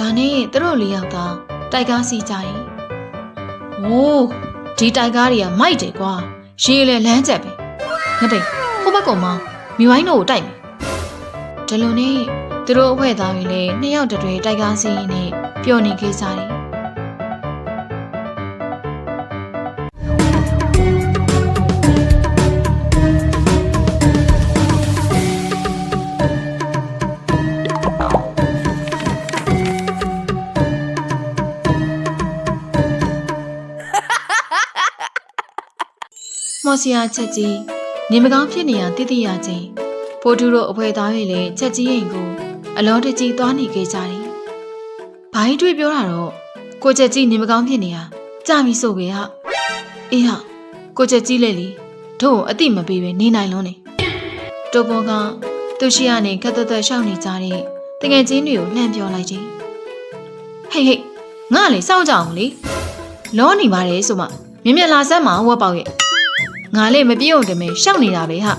ဒါနဲ့သူတို့လေးယောက်သာတိုက်ကားစီးကြတယ်။ဝိုးဒီတိုက်ကားတွေကမိုက်တယ်ကွာ။ရေလေလမ်းကျက်ပဲ။ငတိဟိုဘက်ကောင်မမိဝိုင်းတို့ကိုတိုက်မယ်။ဒီလိုနဲ့သူတို့အဖွဲသားတွေလည်းနှစ်ယောက်တည်းတိုက်ကားစီးရင်းနဲ့ပျော်နေခဲ့ကြတယ်။မော်စီယာချက်ကြီးနေမကောင်းဖြစ်နေရတိတိရချင်းဖိုးတူတို့အဖွဲသားတွေလည်းချက်ကြီးရင်ကိုအလောတကြီးသွားနေခဲ့ကြတယ်။ဘာကြီးတွေ့ပြောတာတော့ကိုချက်ကြီးနေမကောင်းဖြစ်နေရကြပြီဆိုပဲဟာ။အေးဟာကိုချက်ကြီးလေလေတို့အတိမပေးပဲနေနိုင်လုံးနေ။တိုးပေါ်ကသူရှိရနေခက်သက်ရှောက်နေကြတဲ့တငယ်ချင်းတွေကိုလှမ်းပြောလိုက်ခြင်း။ဟေးငါလေစောင့်ကြအောင်လေ။လောနေပါတယ်ဆိုမှမြင်မြလာစမ်းမှာဝက်ပေါက်ရဲ့ငါလေးမပြေုံတမဲရှောက်နေတာပဲဟာ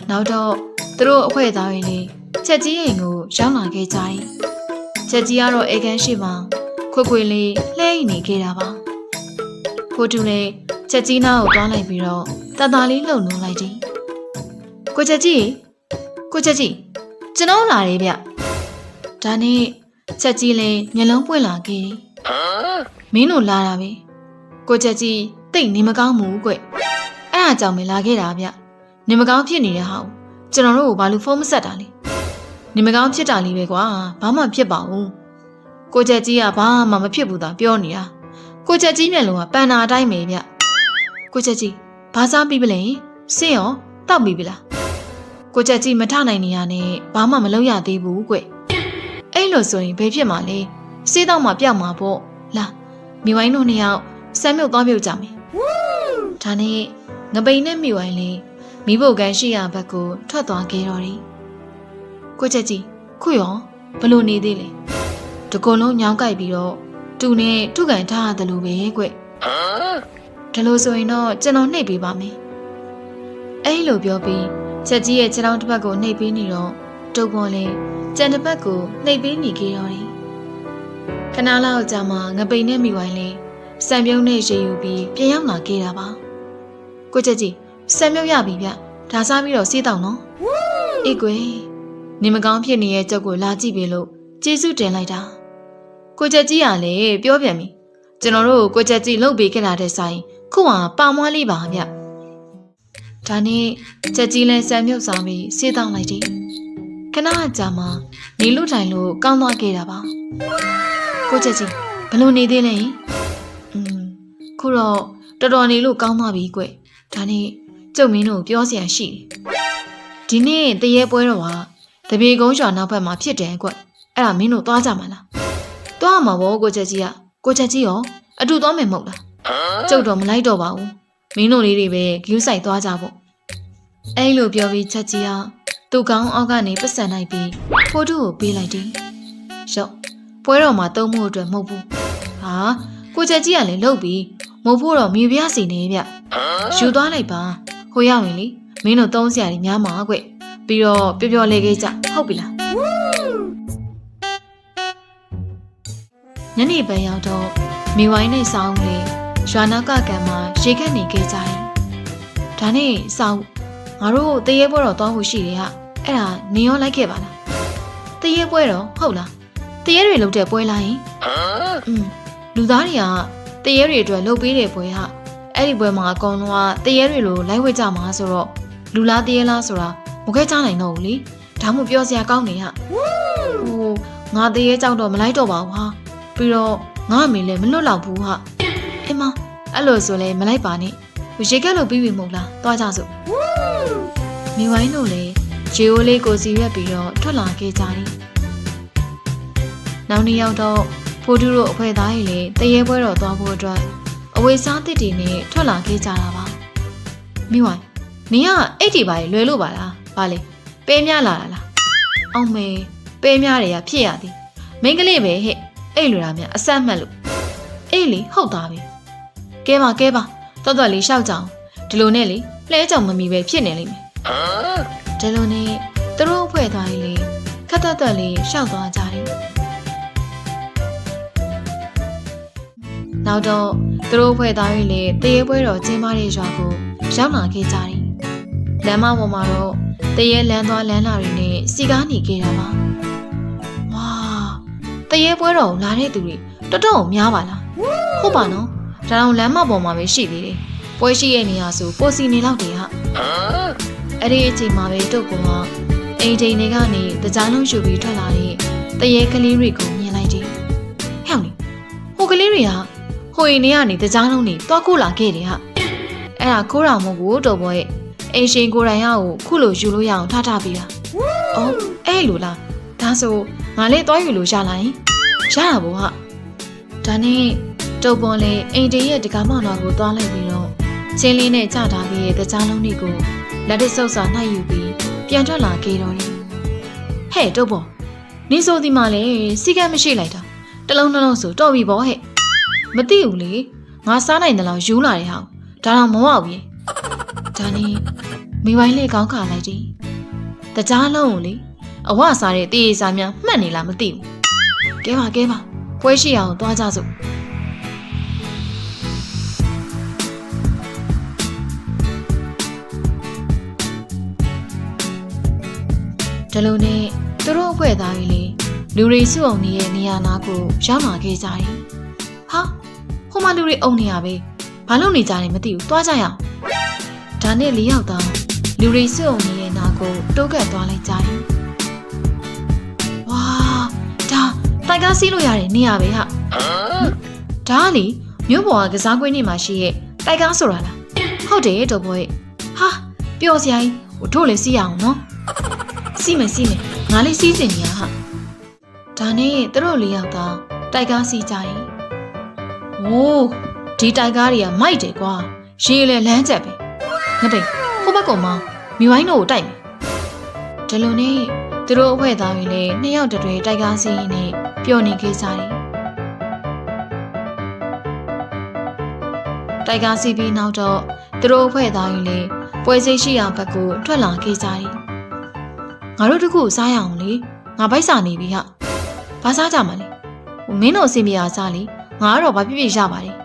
နောက်တော့သူတို့အဖွဲသားတွေလည်းချက်ကြီးအိမ်ကိုရောက်လာခဲ့ကြတယ်ချက်ကြီးကတော့အေကန်ရှိမှခွေလေးလှဲနေခဲ့တာပါဖိုးတူလည်းချက်ကြီးနားကိုတွားလိုက်ပြီးတော့တသားလေးလှုပ်နှုံးလိုက်တယ်ကိုချက်ကြီးကျွန်တော်လာတယ်ဗျဒါနဲ့ချက်ကြီးလည်းမျက်လုံးပွင့်လာခဲ့တယ်။မင်းတို့လာတာပဲ။ကိုချက်ကြီးတိတ်နေမကောင်းဘူးကွ။အဲ့ဒါကြောင့်မလာခဲ့တာဗျ။နေမကောင်းဖြစ်နေတဲ့ဟာကိုကျွန်တော်တို့ကိုဘာလို့ဖုန်းမဆက်တာလဲ။နေမကောင်းဖြစ်တာလေးပဲကွာ။ဘာမှဖြစ်ပါဘူး။ကိုချက်ကြီးကဘာမှမဖြစ်ဘူးသာပြောနေတာ။ကိုချက်ကြီးမျက်လုံးကပန်နာအတိုင်းပဲဗျ။ကိုချက်ကြီးဘာစားပြီးပလဲ။စင်းရောတောက်ပြီးပြီလား။ကိုချက်ကြီးမထနိုင်နေရနဲ့ဘာမှမလုပ်ရသေးဘူးကွ။အဲ့လိုဆိုရင်ဘယ်ဖြစ်မှာလဲစေးတော့မှပြောက်မှာပေါ့လာမိဝိုင်းတို့နှစ်ယောက်ဆမ်းမြုပ်သွားပြုတ်ကြမယ်ဒါနဲ့ငပိန်နဲ့မိဝိုင်းလေးမိဖို့ကန်ရှိရာဘက်ကိုထွက်သွားခဲ့တော့တယ်ကိုချက်ကြီးခုရောဘလို့နေသေးလဲတကုံလုံးညောင်းကြိုက်ပြီးတော့တူနဲ့ထုကန်ထားရတယ်လို့ပဲကွဒါလို့ဆိုရင်တော့ကျွန်တော်နှိပ်ပေးပါမယ်အဲ့လိုပြောပြီးချက်ကြီးရဲ့ခြေထောက်တစ်ဖက်ကိုနှိပ်ပေးနေတော့တုပ်ပေါ်လဲကျန်တစ်ပတ်ကိုနှိပ်ပေးနေခဲ့တော့တယ်ခဏလောက်ကြာမှငပိန်နဲ့မိဝိုင်းလေးစံပြုံးနဲ့ရေယူပြီးပြန်ရောက်လာခဲ့တာပါကိုချက်ကြီးစံမြုပ်ရပြီဗျဒါစားပြီးတော့စေးတောင်းနော်အေးကွယ်နေမကောင်းဖြစ်နေတဲ့ကြောက်ကိုလာကြည့်ပြီလို့ကျေးဇူးတင်လိုက်တာကိုချက်ကြီးကလည်းပြောပြန်ပြီကျွန်တော်တို့ကိုချက်ကြီးလှုပ်ပေးခဲ့တာတဲ့ဆိုင်ခုမှပါမွားလေးပါဗျဒါနဲ့ချက်ကြီးလည်းစံမြုပ်စားပြီးစေးတောင်းလိုက်တယ်ခဏကြာမှနေလို့ထိုင်လို့ကောင်းသွားခဲ့တာပါကိုချက်ကြီးဘလို့နေသေးလဲခုတော့တော်တော်နေလို့ကောင်းသွားပြီကွဒါနဲ့ကျုပ်မင်းတို့ပြောစရာရှိတယ်ဒီနေ့တရေပွဲတော့ဟာတပြေကုန်းရွာနောက်ဘက်မှာဖြစ်တယ်ကွအဲ့ဒါမင်းတို့သွားကြမှာလားသွားမှာဗောကိုချက်ကြီးကကိုချက်ကြီးရောအတူသွားမယ်မဟုတ်လားကျုပ်တော့မလိုက်တော့ပါဘူးမင်းတို့လေးတွေပဲဂယူးဆိုင်သွားကြဖို့အဲ့လိုပြောပြီးချက်ကြီးကသူ့ကောင်းအောက်ကနေပတ်စံလိုက်ပြီးဖိုးတူကိုပေးလိုက်တယ်။ရော့ပွဲတော်မှာတုံးမှုအတွက်မဟုတ်ဘူး။ဟာကိုချက်ကြီးကလည်းလှုပ်ပြီးမဟုတ်ဖို့တော့မြေပြားစီနေဗျ။ယူသွားလိုက်ပါ။ဟိုရောက်ရင်လေမင်းတို့သုံးစရာတွေများမှာကွ။ပြီးတော့ပျော်ပျော်လေးကိစ္စဟုတ်ပြီလား။ညနေပိုင်းရောက်တော့မိဝိုင်းနဲ့စောင်းလေးရွာနောက်ကကံမှာရေခက်နေခဲ့ကြတယ်။ဒါနဲ့စောင်းငါတို့တရေပွဲတော်သွားဖို့ရှိတယ်ဟာအဲ့ဒါနေရောလိုက်ခဲ့ပါလားတရေပွဲတော်ဟုတ်လားတရေတွေလုပ်တဲ့ပွဲလားဟင်လူသားတွေကတရေတွေအတွက်လုပ်ပေးတဲ့ပွဲဟာအဲ့ဒီပွဲမှာအကောင်လုံးကတရေတွေလိုလိုက်ဝဲကြမှာဆိုတော့လူလားတရေလားဆိုတာမခဲချနိုင်တော့ဘူးလေဒါမှမပြောစရာကောင်းနေဟာဟိုငါတရေကြောက်တော့မလိုက်တော့ပါဘူးဟာပြီးတော့ငါအမေလည်းမလွတ်လောက်ဘူးဟာအမအဲ့လိုဆိုလဲမလိုက်ပါနဲ့ရေကက်လို့ပြီးပြီမဟုတ်လားသွားကြစို့မိဝိုင်းတို့လည်းရေအိုးလေးကိုစီရွက်ပြီးတော့ထွက်လာခဲ့ကြတယ်။နောက်နေ့ရောက်တော့ဖိုးတူတို့အဖွဲသားကြီးလည်းတရေပွဲတော်သွားဖို့အတွက်အဝေးစားတစ်တီနဲ့ထွက်လာခဲ့ကြတာပါ။မိဝိုင်းနင်ကအိတ်တီပါလွယ်လို့ပါလား။ဘာလဲပဲများလာတာလား။အောင်မေပဲများတွေကဖြစ်ရသည်။မိန်းကလေးပဲဟဲ့အဲ့လိုလားများအဆက်မှတ်လို့အေးလေဟုတ်သားပဲ။ကဲပါတော်တော်လေးရှောက်ကြအောင်ဒီလိုနဲ့လေလဲကြောင်မမီပဲဖြစ်နေလိမ့်မယ် ဒီလိုနဲ့သူတို့အဖွဲ့သွားရင်လေခက်တက်လေးရှောက်သွားကြတယ်နောက်တော့သူတို့အဖွဲ့သားတွေလည်းတရေပွဲတော်ကျင်းပတဲ့ရွာကိုရောက်လာခဲ့ကြတယ်။လမ်းမပေါ်မှာတော့တရေလမ်းသွားလမ်းလာတွေနဲ့စီကားနေခဲ့တာပါ။ဝါတရေပွဲတော်လာတဲ့သူတွေတော်တော်များပါလား။ဟုတ်ပါနော်။ဒါတော့လမ်းမပေါ်မှာပဲရှိသေးတယ်။ပွဲရှိရဲ့နေရာဆိုပိုစီနေလောက်တယ်ဟာ။အဲ့ဒီအချိန်မှာပဲတုတ်ကောင်ကအိမ်ချိန်တွေကနေတကြားလုံးယူပြီးထွက်လာတဲ့တရေကလေးတွေကိုမြင်လိုက်တယ်။ဟဲ့လေဟိုကလေးတွေကဟိုအိမ်ထဲကနေတကြားလုံးနေသွားကိုလာခဲ့တယ်ဟာအဲ့ဒါခိုးတာမဟုတ်ဘူးတော်ဘောရဲ့အိမ်ရှင်ကိုယ်တိုင်ဟာကိုခုလိုယူလို့ရအောင်ထားထားပြီးတာအော်အဲ့လိုလားဒါဆိုငါလည်းသွားယူလို့ရလာရင်ရတာပေါ့ဟာဒါနဲ့တော်ဘောလည်းအိမ်တရဲ့တကားမောင်တော်ကိုသွားလိုက်ပြီးတော့ချင်းလေးနဲ့ကြထားပြီးတဲ့တကြားလုံးတွေကိုလက်တဆုပ်စာနှိုက်ယူပြီးပြန်ထွက်လာခဲ့တော့တယ်ဟဲ့တော်ဘောနင်းဆိုဒီမှာလေစီကံမရှိလိုက်တာတလုံးနှလုံးဆိုတော်ပြီပေါ့ဟဲ့မသိဘူးလေငါစားနိုင်တယ်လို့ယူလာတယ်ဟာဒါတော့မဝဘူးဒါနဲ့မိဝိုင်းလေးကောင်းခါလိုက်တယ်တကြားလုံးကိုလေအဝစားတဲ့တေးစားများမှတ်နေလားမသိဘူးကဲပါပွဲရှိအောင်သွားကြစို့ဒီလိုနဲ့သူတို့အဖွဲ့သားတွေလေလူတွေစုအောင်နေတဲ့နေရာနာကိုရောက်လာခဲ့ကြတယ်ဟာဟိုမှာလူတွေအုံနေရပဲဘာလို့နေကြတယ်မသိဘူးသွားကြရအောင်ဒါနဲ့၄ယောက်သားလူတွေစုံနေတဲ့နာကိုတိုးကပ်သွားလိုက်ကြတယ်ဝါဒါတိုက်ကားစီးလို့ရတဲ့နေရာပဲဟာဒါကလေမြို့ပေါ်ကစားကွင်းနေမှာရှိရဲ့တိုက်ကားဆိုတာလားဟုတ်တယ်တော်ဘောရဲ့ဟာပျော်စရာကြီးတို့လည်းစီးရအောင်နော်စီးမယ်ငါလေးစီးစင်နေရဟာဒါနဲ့သူတို့၄ယောက်သားတိုက်ကားစီးကြတယ်โอ้ဒီတိုက်ကားတွေကမိုက်တယ်ကွာရေလေလမ်းချက်ပဲငါတိတ်ဟိုဘက်ကောင်မမိဝိုင်းတို့ကိုတိုက်မယ်ဒီလိုနဲ့သူတို့အဖွဲ့သားတွေလည်းနှစ်ယောက်တည်းတိုက်ကားစီးရင်းနဲ့ပျော်နေခဲ့ကြတယ်တိုက်ကားစီးပြီးနောက်တော့သူတို့အဖွဲ့သားတွေလည်းပွဲစိတ်ရှိရာဘက်ကိုထွက်လာခဲ့ကြတယ်ငါတို့တခုစားရအောင်လေငါဘိုက်စာနေပြီဟာဘာစားကြမှာလဲမင်းတို့အစီအမရစားလေငါကတော့ဘာဖြစ်ဖြစ်ရပါတယ်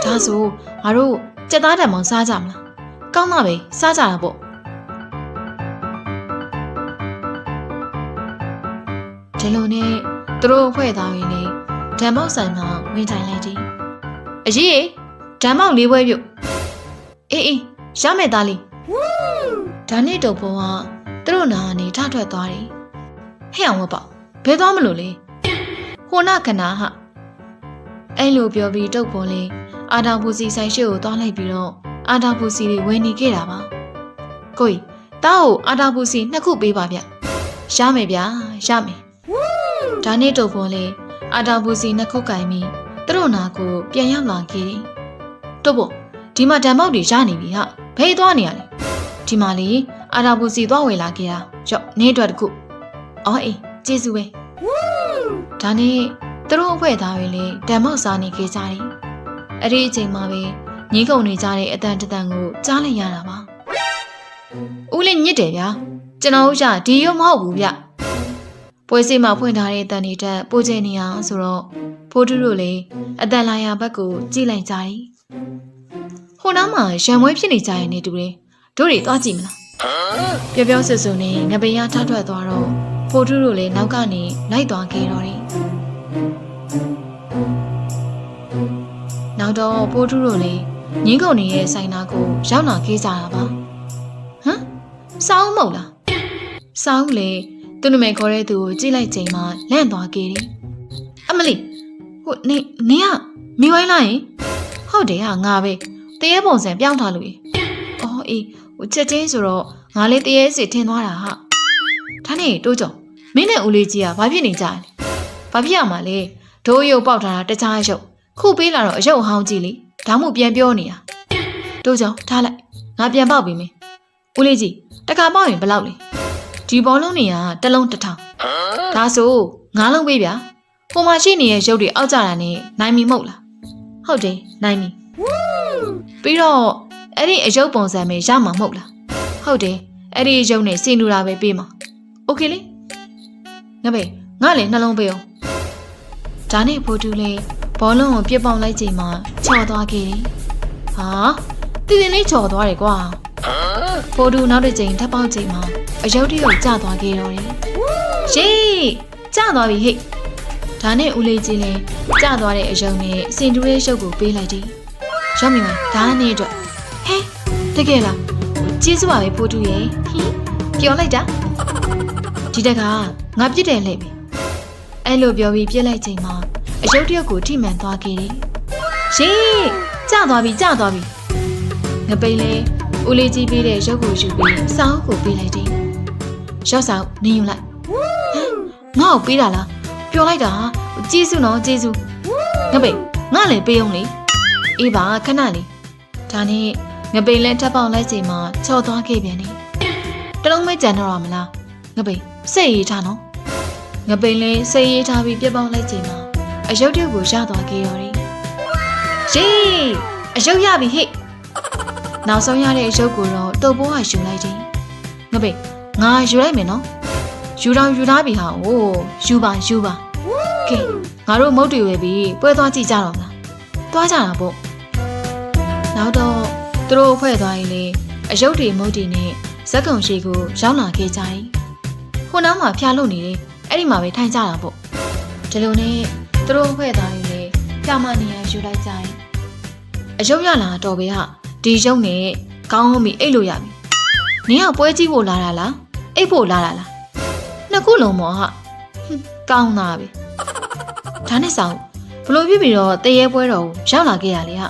ဒါဆိုငါတို့ကြက်သားတံမောင်စားကြမလားကောင်းတာပဲစားကြတာပေါ့ဒီလိုနဲ့သူတို့အဖွဲ့သားတွေနဲ့ဓမ္မောက်ဆိုင်မှာဝင်ထိုင်လိုက်တယ်အရေးဓမ္မောက်၄ပွဲပြုတ်အေးရမယ်သားလေးဒါနဲ့တော့ဘုံကသူတို့နာကနေထထွက်သွားတယ်ဟဲ့အောင်မပေါ့ဘယ်သွားမလို့လဲဟိုနာခနာဟာအဲ့လိုပြောပြီးတုတ်ပေါ်လေးအာတောင်ပူစီဆိုင်ရှိကိုသွားလိုက်ပြီးတော့အာတောင်ပူစီတွေဝယ်နေခဲ့တာပါကိုကြီးတားကိုအာတောင်ပူစီ2ခုပေးပါဗျရမယ်ဗျာရမယ်ဒါနဲ့တုတ်ပေါ်လေးအာတောင်ပူစီ2ခုကင်ပြီးသူတို့နာကိုပြန်ရောက်လာခဲ့တယ်တုတ်ပေါ်ဒီမှာဓမ္မောက်တွေရနေပြီဟာဘယ်သွားနေရလဲဒီမှာလေအာတောင်ပူစီသွားဝယ်လာခဲ့တာရော့နေအတွက်တခုအော်အေးကျေးဇူးပဲဒါနဲ့သူတို့အဖွဲ့သားတွေလည်းဓမ္မောက်စားနေခဲ့ကြတယ်။အဲ့ဒီအချိန်မှာပဲညင်းကုန်နေကြတဲ့အတန်တန်ကိုကြားလိုက်ရတာပါ။ဦးလေးညစ်တယ်ဗျာ။ကျွန်တော်တို့ကဒီရုံမဟုတ်ဘူးဗျ။ပွဲစီမှာဖွင့်ထားတဲ့အတန်တွေတက်ပိုးကျနေအောင်ဆိုတော့ဖိုးတူတို့လည်းအတန်လာရာဘက်ကိုကြည့်လိုက်ကြတယ်။ဟိုနားမှာရံမွေးဖြစ်နေကြရဲ့နေတူတယ်။တို့တွေသွားကြည့်မလား။ပြောဆွဆွနဲ့ငပင်ရထထွက်သွားတော့ဖိုးတူတို့လည်းနောက်ကနေလိုက်သွားခဲ့တော့တယ်။နောက်တော့ပိုးထူးတို့လည်းငင်းကုန်နေတဲ့ဆိုင်နာကိုရောက်လာခဲ့ကြတာပါဟမ်စောင်းမဟုတ်လားစောင်းလေသူ့နမဲခေါ်တဲ့သူကိုကြည့်လိုက်ချိန်မှာလန့်သွားခဲ့တယ်အမလီဟိုနေကမိဝိုင်းလိုက်ရင်ဟုတ်တယ်ဟာငါပဲတရေပုံစံပြောင်းထားလို့အော်အေးဟိုချက်ချင်းဆိုတော့ငါလေးတရေစီထင်သွားတာဟာဒါနဲ့တိုးကြောမင်းနဲ့ဦးလေးကြီးကဘာဖြစ်နေကြလဲဘာဖြစ်ရမှာလဲဒိုးရုပ်ပေါက်ထားတာတခြားရုပ်ခုပေးလာတော့အရုပ်ဟောင်းကြည့်လေဒါမှပြန်ပြောနေတာတိုးကြောထားလိုက်ငါပြန်ပေါက်ပြီမင်းဦးလေးကြီးတခါပေါက်ရင်ဘယ်လောက်လဲဒီဘောလုံးတွေကတစ်လုံး1000ဒါဆို9လုံးပေးဗျာဟိုမှာရှိနေတဲ့ရုပ်တွေအောက်ကြတာနဲ့နိုင်မီမဟုတ်လားဟုတ်တယ်နိုင်မီပြီးတော့အဲ့ဒီအရုပ်ပုံစံပဲရမှာမဟုတ်လားဟုတ်တယ် အဲ့ဒီရုပ်နဲ့စင်တူတာပဲပေးမှာโอเคလေငါပဲငါလည်းနှလုံးပေးအောင်ဒါနဲ့ဖိုးတူလေးဘောလုံးကိုပြစ်ပေါက်လိုက်ချိန်မှာချော်သွားခဲ့တယ်ဟာတည်တည်လေးချော်သွားတယ်ကွာဖိုးတူနောက်တစ်ချိန်ထပ်ပေါက်ချိန်မှာအယုတ်တရုတ်ကျသွားခဲ့တော့တယ်ရှေးကျသွားပြီဟဲ့ဒါနဲ့ဦးလေးကြီးလည်းကျသွားတဲ့အယုတ်နဲ့စင်တူရဲ့ရုပ်ကိုပေးလိုက်တယ်ရောက်ပြီမဒါနဲ့တော့ဟဲတကယ်လားကျေးဇူးပါပဲဖိုးတူရဲ့ဟင်းပြောလိုက်တာဒီတက်ကငါပြစ်တယ်လေပြီအဲ့လိုပြောပြီးပြစ်လိုက်ချိန်မှာအယုတ်တရုတ်ကိုထိမှန်သွားခဲ့တယ်ရှေးကျသွားပြီငပိန်လေးဦးလေးကြီးပေးတဲ့ရုပ်ကိုယူပြီးစောင်းကိုပေးလိုက်တယ်ရောက်ဆောင်နေယူလိုက်ငါ့ကိုပေးတာလားပြောလိုက်တာကျေးဇူးနော်ကျေးဇူးငပိန်ငါလည်းပေးအောင်လေအေးပါခဏလေးဒါနဲ့ငပိန်လည်းထပ်ပေါက်လိုက်ချိန်မှာချော်သွားခဲ့ပြန်တယ်တလုံးမဲကြံတော့ရမလားငပိန်စိတ်ရေးထားနော်ငပိန်လည်းစိတ်ရေးထားပြီးပြက်ပေါက်လိုက်ချိန်မှာအယုတ်တရုတ်ကိုရသွားခဲ့ရောတယ်ရှေးအယုတ်ရပြီဟဲ့နောက်ဆုံးရတဲ့အယုတ်ကိုတော့တုပ်ပိုးကယူလိုက်တယ်ငပိန်ငါယူလိုက်မယ်နော်ယူထားပြီဟာအိုးယူပါကဲငါတို့မုတ်တွေဝယ်ပြီးပွဲသွားကြည့်ကြတော့မလားသွားကြတာပေါ့နောက်တော့သူတို့ဖွဲ့သွားရင်လေအယုတ်တွေမုတ်တွေနဲ့ဇက်ကုံရှိကိုရောက်လာခဲ့ကြတယ်ခုနောက်မှာဖျားလို့နေတယ်အဲ့ဒီမှာပဲထိုင်ကြတာပေါ့ဒီလိုနဲ့သူတို့ဖွဲ့သွားရင်လေဖျားမနေရယူလိုက်ကြတယ်အယုတ်ရလာတော့ပဲဟာဒီရုပ်နဲ့ကောင်းပြီအိတ်လို့ရပြီနင်ကပွဲကြည့်ဖို့လာတာလားအိတ်ဖို့လာတာလားနှစ်ခုလုံးမော်ဟာကောင်းတာပဲဒါနဲ့ဆောင်ဘလို့ပြပြီးတော့တရေပွဲတော်ကိုရောက်လာခဲ့ရလေဟာ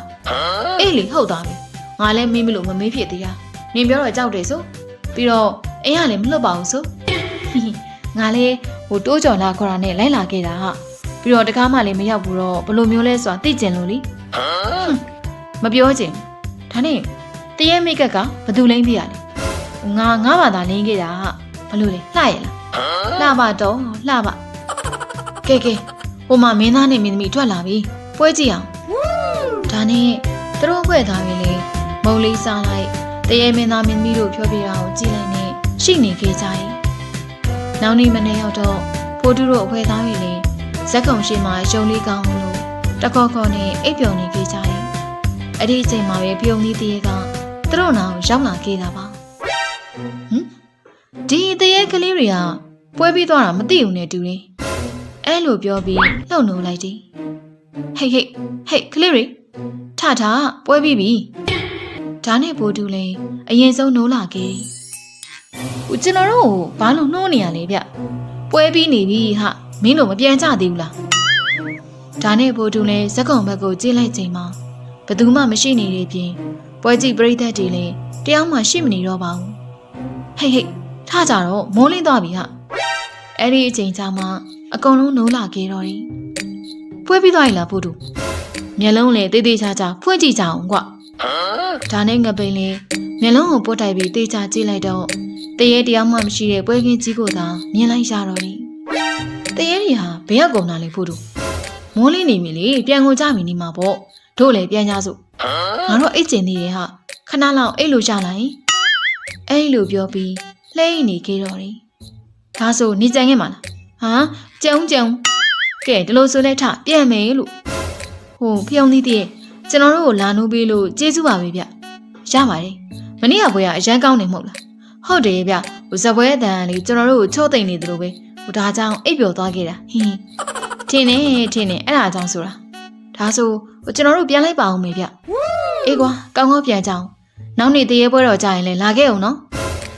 အေးလေဟုတ်သားပဲငါလည်းမေးမလို့မမေးဖြစ်သေးတာနင်ပြောတော့ကြောက်တယ်ဆိုပြီးတော့အိမ်ကလည်းမလွတ်ပါဘူးဆိုငါလည်းဟိုတိုးကြော်လာခေါ်တာနဲ့လိုက်လာခဲ့တာဟာပြီးတော့တကားမှလည်းမရောက်ဘူးတော့ဘလို့မျိုးလဲဆိုတာသိကျင်လို့လीမပြောချင်ဒါနဲ့တရေမိတ်ကဘသူလိမ့်ပြရလဲငါဘာသာလိမ့်ခဲ့တာဟာဘလို့လဲလှရလားလှပါတော့လှပါကဲဟိုမှာမင်းသားနဲ့မင်းသမီးထွက်လာပြီပွဲကြည့်အောင်ဒါနဲ့သူတို့ဖွဲ့သားပြီလေမုံလေးစားလိုက်တရေမင်းသားမင်းသမီးတို့ဖြောပြတာကိုကြည့်လိုက်နေရှိနေခဲ့ကြရင်နောက်နေ့မနေ့ရောက်တော့ဖိုးတူတို့အဖွဲသားပြီလေဇက်ကုံရှိမှရုံလေးကောင်းလို့တခေါက်နဲ့အိပ်ပျော်နေခဲ့ကြရင်အဲ့ဒီအချိန်မှာပဲပြုံးလေးတရေကသူတို့နာကိုရောက်လာခဲ့တာပါဒီတရေကလေးတွေကပွဲပြီးသွားတာမသိဘူးနဲ့တူတယ်အဲ့လိုပြောပြီးလှုပ်နိုးလိုက်တယ်ဟေးကလေးတွေထပွဲပြီးပြီဒါနဲ့ဘိုးတူလည်းအရင်ဆုံးနိုးလာခဲ့ဦးကျွန်တော်တို့ဘာလို့နှိုးနေရလဲဗျပွဲပြီးနေပြီဟာမင်းတို့မပြန်ကြသေးဘူးလားဒါနဲ့ဘိုးတူလည်းဇက်ကုံဘက်ကိုကြည့်လိုက်ချိန်မှာဘသူမှမရှိနေတဲ့ပြင်ပွဲကြည့်ပရိသတ်တွေလည်းတယောက်မှရှိမနေတော့ပါဘူးဟေးထကြတော့မိုးလင်းသွားပြီဟာအဲ့ဒီအချိန်ကျမှအကုန်လုံးနိုးလာခဲ့တော့တယ်ပွဲပြီးသွားပြီလားဘိုးတူမျက်လုံးလည်းတေးသေးချာဖွင့်ကြည့်ကြအောင်ကွဒါနဲ့ငပိန်လေးမျက်လုံးကိုပုတ်တိုက်ပြီးတေးချကြည့်လိုက်တော့တရေတယောက်မှမရှိတဲ့ပွဲကင်းကြီးကိုသာမြင်လိုက်ရတော့တယ်တရေတွေဟာဘယ်ရောက်ကုန်တာလဲဘိုးတူမိုးလင်းနေပြီလေပြန်ကုန်ကြပြီနေမှာပေါ့တို့လည်းပြန်ကြစို့ငါတို့အိတ်ကျင်နေတယ်ဟာခဏလောက်အိတ်လို့ကြလိုက်အဲ့လိုပြောပြီးလှဲနေခဲ့တော့တယ်ဒါဆိုနေကြင်ခဲ့မှာလားဟာကြုံကဲဒီလိုဆိုလဲထပြန်မယ်လို့ဟိုဖျောင်းသီးတည်းကျွန်တော်တို့ကိုလာနိုးပေးလို့ကျေးဇူးပါပဲဗျရပါတယ်မနေ့ကပွဲကအရန်ကောင်းနေမဟုတ်လားဟုတ်တယ်ဗျဟိုဇပွဲအတန်လေးကျွန်တော်တို့ကိုချိုးသိမ့်နေသလိုပဲဟိုဒါကြောင့်အိပ်ပျော်သွားခဲ့တာဟင်းထင်းနေအဲ့ဒါကြောင့်ဆိုတာဒါဆိုဟိုကျွန်တော်တို့ပြန်လိုက်ပါအောင်မေဗျအေးကွာကောင်းပြန်ကြအောင်နောက်နေ့တရေပွဲတော်ကြရင်လည်းလာခဲ့အောင်နော်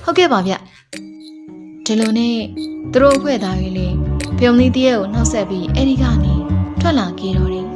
ဟုတ်ကဲ့ပါဗျဒီလိုနဲ့သူတို့ဖွဲ့သားတွေလေပြုံးသီးတရေကိုနှောက်ဆက်ပြီးအဲ့ဒီကနေထွက်လာခဲ့တော့တယ်